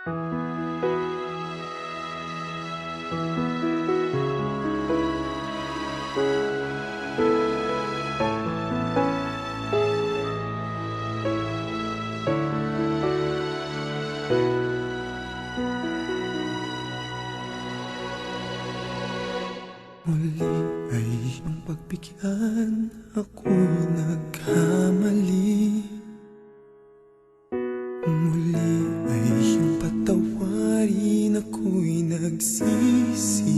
Muli ay iyong pagbigyan, ako'y nagkamali. Muli ay iyong patawarin, ako'y nagsisisi.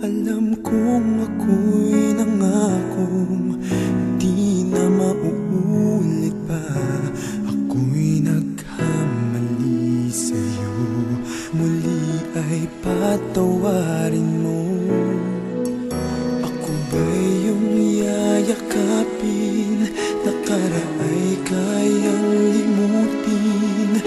Alam kong ako'y nangakong di na mauulit pa. Ako'y nagkamali sa'yo, muli ay patawarin mo. Ako ba'y iyong yayakapin, nakaraay kayang limutin?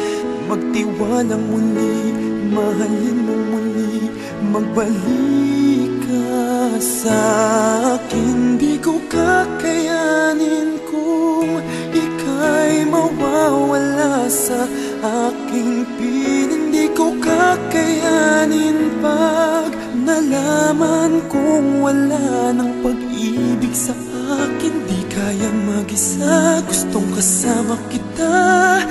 Magtiwalang muli, mahalin mo muli, magbalik ka sa'kin. Di ko kakayanin kung ika'y mawawala sa aking piling. Di ko kakayanin pag nalaman kong wala ng pag-ibig sa akin. Di kayang mag-isa, gustong kasama kita.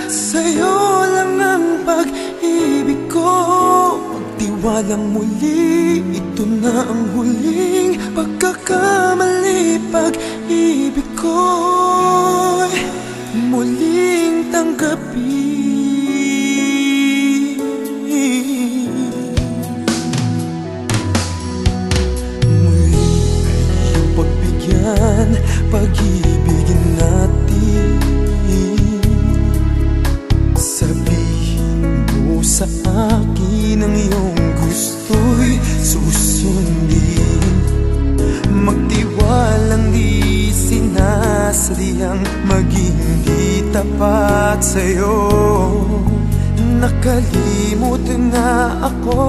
Sa'yo lang ang pag-ibig ko. Magtiwalang muli, ito na ang huling pagkakamali. Pag-ibig ko'y muling tanggapin. Muli ay iyong pagbigyan, pag-ibigin natin. Sabihin mo sa akin ang iyong gusto'y susundin. Magtiwalang di sinasadyang maging di tapat sa'yo. Nakalimot na ako,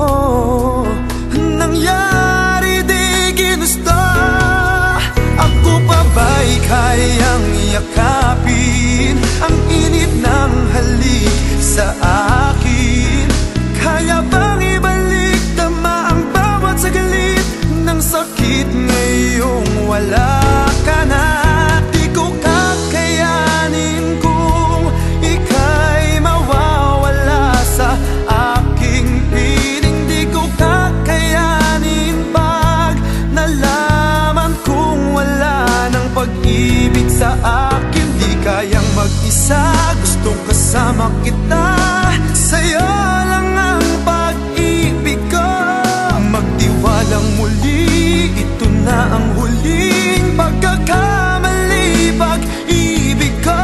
nangyari di ginusto. Ako pa ba'y kayang yakapin ang init ng halik sa akin? Kaya bang ibalik tama ang bawat saglit ng sakit ngayong wala ka na? Di ko kakayanin kung ika'y mawawala sa aking piling. Di ko kakayanin pag nalaman kong wala ng pag-ibig sa akin. Di kayang mag-isa, gustong kasama kita. Sa'yo lang ang pag-ibig ko. Magtiwalang muli, ito na ang huling pagkakamali. Pag-ibig ko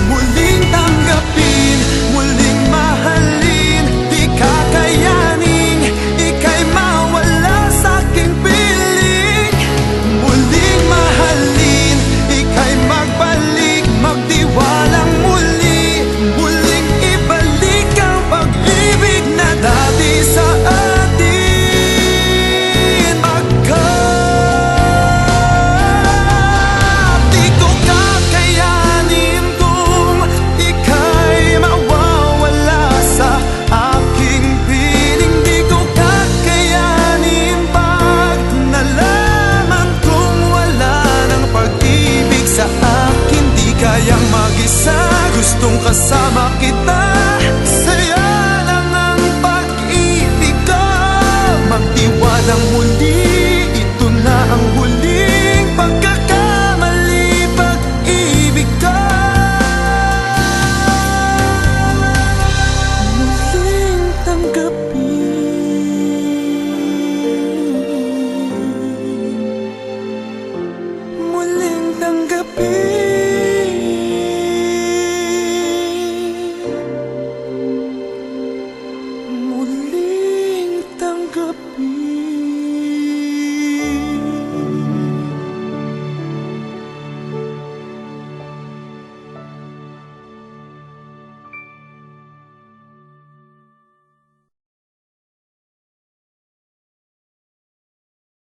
muling tanggapin, muling mahalin. Di kakayanin ika'y mawala sa aking piling. Muling mahalin, ika'y magbalik, magtiwalang muli, muling ibalik ang pag-ibig na dati sa atin. Pagkat di ko kakayanin kung ika'y mawawala sa aking piling. Di ko kakayanin pag nalaman kong wala ng pag-ibig sa akin. Di kayang mag-isa, gustong kasama kita.